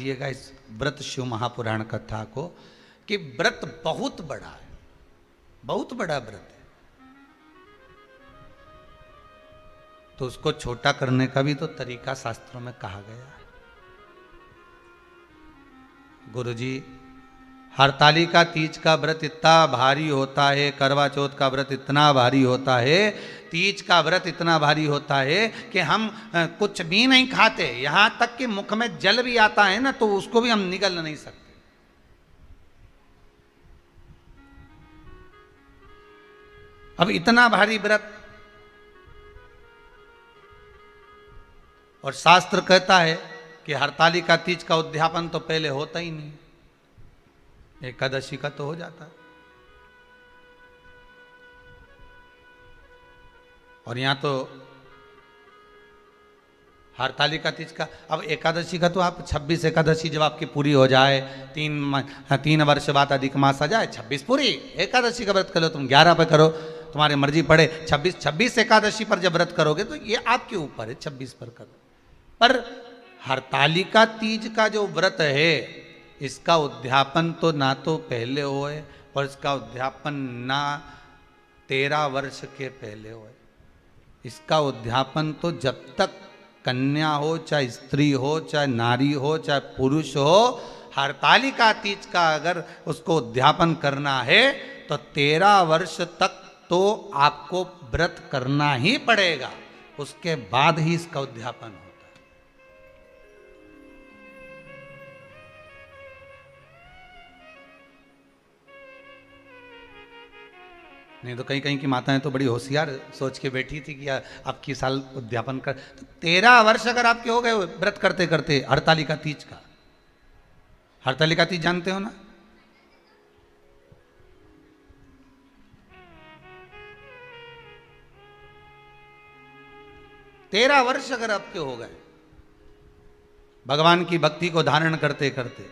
लीजिएगा इस व्रत शिव महापुराण कथा को कि व्रत बहुत बड़ा है, बहुत बड़ा व्रत है, तो उसको छोटा करने का भी तो तरीका शास्त्रों में कहा गया है। गुरुजी, हरतालिका तीज का व्रत इतना भारी होता है, करवा चौथ का व्रत इतना भारी होता है, तीज का व्रत इतना भारी होता है कि हम कुछ भी नहीं खाते, यहां तक कि मुख में जल भी आता है ना तो उसको भी हम निगल नहीं सकते। अब इतना भारी व्रत, और शास्त्र कहता है कि हरतालिका तीज का उद्यापन तो पहले होता ही नहीं, एकादशी का तो हो जाता है। और यहां तो हरतालिका तीज का, अब एकादशी का तो आप 26 एकादशी जब आपकी पूरी हो जाए, 3 वर्ष बाद अधिक मास आ जाए, 26 पूरी एकादशी का व्रत कर लो, तुम 11 पे करो, तुम्हारी मर्जी पड़े, 26 एकादशी पर जब व्रत करोगे तो ये आपके ऊपर है, 26 पर करो। पर हरतालिका तीज का जो व्रत है इसका उद्यापन तो ना तो पहले होए और इसका उद्यापन ना 13 वर्ष के पहले होए, इसका उद्यापन तो जब तक कन्या हो, चाहे स्त्री हो, चाहे नारी हो, चाहे पुरुष हो, हरतालिका तीज का अगर उसको उद्यापन करना है तो 13 वर्ष तक तो आपको व्रत करना ही पड़ेगा, उसके बाद ही इसका उद्यापन होता है। नहीं तो कहीं कहीं की माताएं तो बड़ी होशियार सोच के बैठी थी कि अब की साल उद्यापन कर, तो 13 वर्ष अगर आपके हो गए व्रत करते करते हरतालिका तीज का, हरतालिका तीज जानते हो ना, तेरह वर्ष अगर आपके हो गए भगवान की भक्ति को धारण करते करते,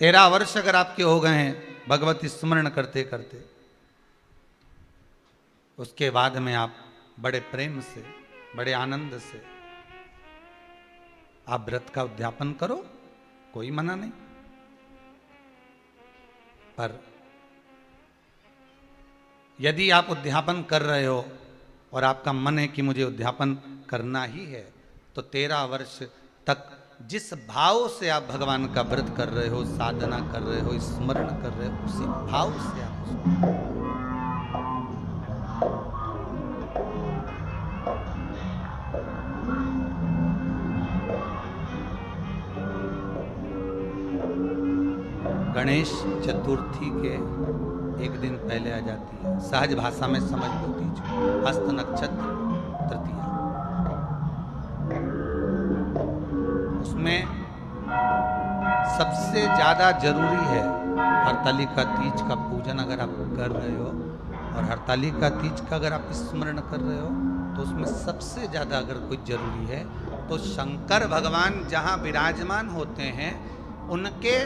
13 वर्ष अगर आपके हो गए हैं भगवती स्मरण करते करते, उसके बाद में आप बड़े प्रेम से, बड़े आनंद से आप व्रत का उद्यापन करो, कोई मना नहीं। पर यदि आप उद्यापन कर रहे हो और आपका मन है कि मुझे उद्यापन करना ही है, तो 13 वर्ष तक जिस भाव से आप भगवान का व्रत कर रहे हो, साधना कर रहे हो, स्मरण कर रहे हो, उसी भाव से आप गणेश चतुर्थी के एक दिन पहले आ जाती है, सहज भाषा में समझ लो तीज, हस्त नक्षत्र तृतीया, उसमें सबसे ज्यादा जरूरी है हरतालिका तीज का पूजन अगर आप कर रहे हो, और हरतालिका तीज का अगर आप स्मरण कर रहे हो तो उसमें सबसे ज्यादा अगर कोई जरूरी है तो शंकर भगवान जहाँ विराजमान होते हैं उनके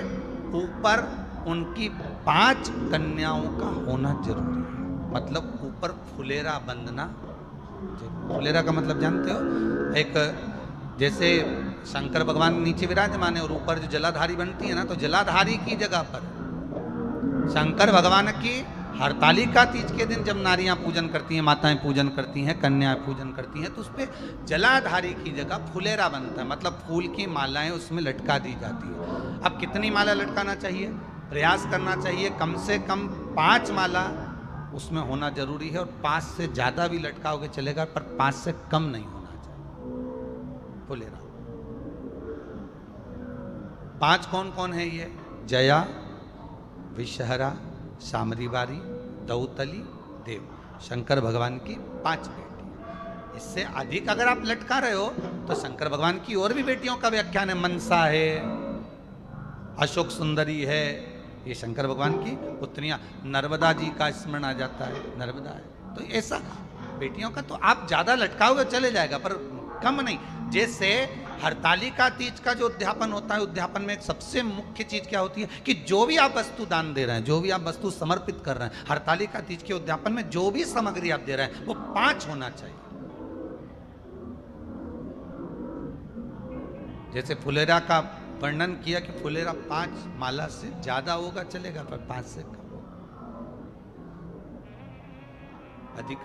ऊपर उनकी 5 कन्याओं का होना जरूरी है। मतलब ऊपर फुलेरा बंधना, फुलेरा का मतलब जानते हो, एक जैसे शंकर भगवान नीचे विराजमान है और ऊपर जो जलाधारी बनती है ना, तो जलाधारी की जगह पर शंकर भगवान की हरतालिका तीज के दिन जब नारियां पूजन करती हैं, माताएं पूजन करती हैं, कन्याएं पूजन करती हैं, तो उस पर जलाधारी की जगह फुलेरा बनता है, मतलब फूल की मालाएं उसमें लटका दी जाती है। अब कितनी माला लटकाना चाहिए, प्रयास करना चाहिए कम से कम 5 माला उसमें होना जरूरी है, और 5 से ज़्यादा भी लटकाओगे चलेगा, पर 5 से कम नहीं होना चाहिए फुलेरा। 5 कौन कौन है ये, जया, विषहरा, सामरीवारी, दौतली, देव, शंकर भगवान की 5 बेटी। इससे अधिक अगर आप लटका रहे हो तो शंकर भगवान की और भी बेटियों का व्याख्यान है, मनसा है, अशोक सुंदरी है, ये शंकर भगवान की पुत्रियां, नर्मदा जी का स्मरण आ जाता है, नर्मदा है, तो ऐसा बेटियों का तो आप ज्यादा लटकाओगे चले जाएगा, पर कम नहीं। जैसे हरतालिका तीज का जो उद्यापन होता है, उद्यापन में एक सबसे मुख्य चीज क्या होती है कि जो भी आप वस्तु दान दे रहे हैं, जो भी आप वस्तु समर्पित कर रहे हैं, हरतालिका तीज के उद्यापन में जो भी सामग्री आप दे रहे हैं वो 5 होना चाहिए। जैसे फुलेरा का वर्णन किया कि फुलेरा 5 माला से ज्यादा होगा चलेगा, पर 5 से कम अधिक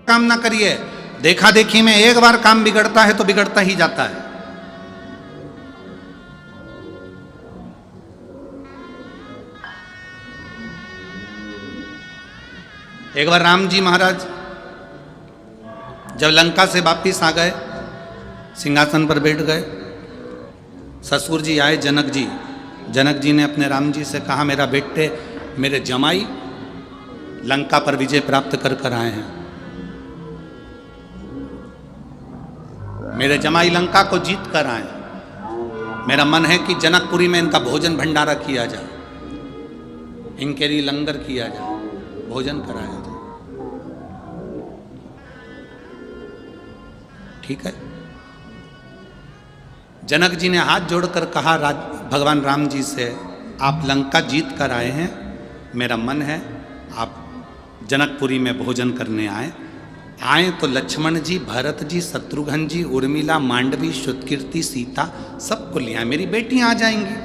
काम ना करिए। देखा देखी में एक बार काम बिगड़ता है तो बिगड़ता ही जाता है। एक बार राम जी महाराज जब लंका से वापिस आ गए, सिंहासन पर बैठ गए, ससुर जी आए जनक जी। जनक जी ने अपने राम जी से कहा, मेरा बेटे, मेरे जमाई लंका पर विजय प्राप्त कर कर आए हैं। मेरे जमाई लंका को जीत कर आए। मेरा मन है कि जनकपुरी में इनका भोजन भंडारा किया जाए, इनके लिए लंगर किया जाए, भोजन कराया जाए। ठीक है। जनक जी ने हाथ जोड़कर कहा भगवान राम जी से, आप लंका जीत कर आए हैं, मेरा मन है आप जनकपुरी में भोजन करने आए तो लक्ष्मण जी, भरत जी, शत्रुघ्न जी, उर्मिला, मांडवी, श्रुतकीर्ति, सीता सबको ले आए। मेरी बेटियां आ जाएंगी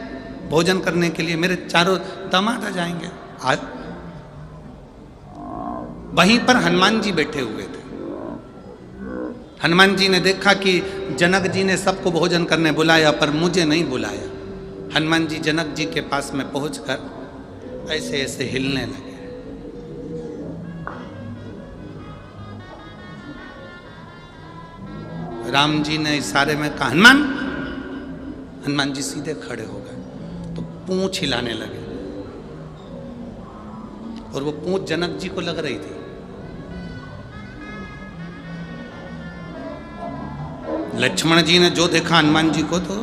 भोजन करने के लिए, मेरे चारों दामाद आ जाएंगे। आज वहीं पर हनुमान जी बैठे हुए थे। हनुमान जी ने देखा कि जनक जी ने सबको भोजन करने बुलाया पर मुझे नहीं बुलाया। हनुमान जी जनक जी के पास में पहुंचकर ऐसे ऐसे हिलने लगे। राम जी ने इशारे में कहा हनुमान। हनुमान जी सीधे खड़े हो गए तो पूंछ हिलाने लगे और वो पूंछ जनक जी को लग रही थी। लक्ष्मण जी ने जो देखा हनुमान जी को तो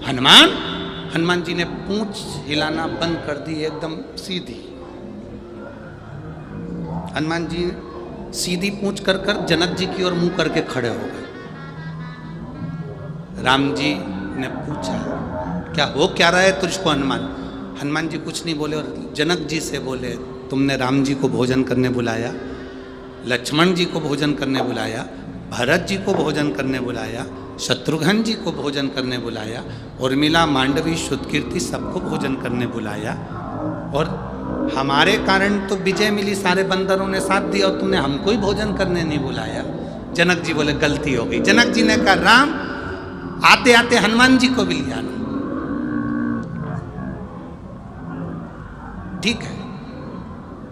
हनुमान जी ने पूंछ हिलाना बंद कर दी, एकदम सीधी। हनुमान जी सीधी पूंछ कर कर जनक जी की ओर मुंह करके खड़े हो गए। राम जी ने पूछा, क्या हो क्या रहा है तुझको हनुमान? हनुमान जी कुछ नहीं बोले और जनक जी से बोले, तुमने राम जी को भोजन करने बुलाया, लक्ष्मण जी को भोजन करने बुलाया, भरत जी को भोजन करने बुलाया, शत्रुघ्न जी को भोजन करने बुलाया, उर्मिला, मांडवी, श्रुतकीर्ति सबको भोजन करने बुलाया और हमारे कारण तो विजय मिली, सारे बंदरों ने साथ दिया और तुमने हमको ही भोजन करने नहीं बुलाया। जनक जी बोले गलती हो गई। जनक जी ने कहा राम, आते आते हनुमान जी को भी ले आना। ठीक है।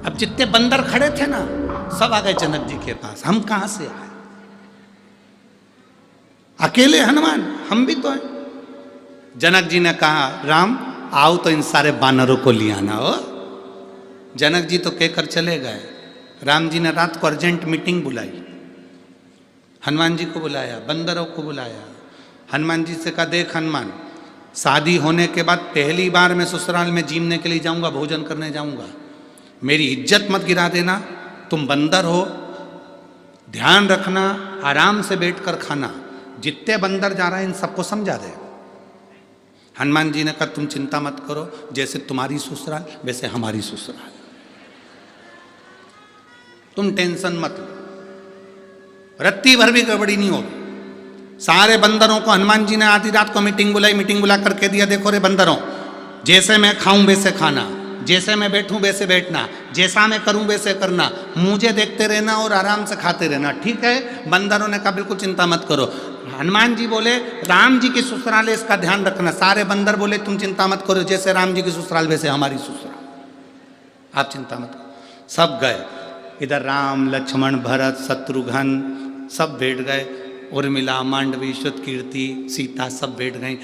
अब जितने बंदर खड़े थे ना सब आ गए जनक जी के पास। हम कहां से आए? अकेले हनुमान, हम भी तो हैं। जनक जी ने कहा राम आओ तो इन सारे बानरों को ले आना हो। जनक जी तो कहकर चले गए। राम जी ने रात को अर्जेंट मीटिंग बुलाई, हनुमान जी को बुलाया, बंदरों को बुलाया। हनुमान जी से कहा देख हनुमान, शादी होने के बाद पहली बार मैं ससुराल में जीने के लिए जाऊंगा, भोजन करने जाऊंगा, मेरी इज्जत मत गिरा देना। तुम बंदर हो, ध्यान रखना, आराम से बैठकर खाना। जितने बंदर जा रहे हैं इन सबको समझा दे। हनुमान जी ने कहा तुम चिंता मत करो, जैसे तुम्हारी ससुराल वैसे हमारी ससुराल, तुम टेंशन मत लो, रत्ती भर भी गड़बड़ी नहीं होगी। सारे बंदरों को हनुमान जी ने आधी रात को मीटिंग बुला करके दिया, देखो रे बंदरों, जैसे मैं खाऊं वैसे खाना, जैसे मैं बैठूं वैसे बैठना, जैसा मैं करूं वैसे करना, मुझे देखते रहना और आराम से खाते रहना। ठीक है? बंदरों ने कहा बिल्कुल चिंता मत करो। हनुमान जी बोले राम जी की ससुराल है, इसका ध्यान रखना। सारे बंदर बोले तुम चिंता मत करो, जैसे राम जी की ससुराल वैसे हमारी ससुराल, आप चिंता मत करो। सब गए। इधर राम, लक्ष्मण, भरत, शत्रुघ्न सब बैठ गए। उर्मिला, मांडवी, श्रुतकीर्ति, सीता सब बैठ गई।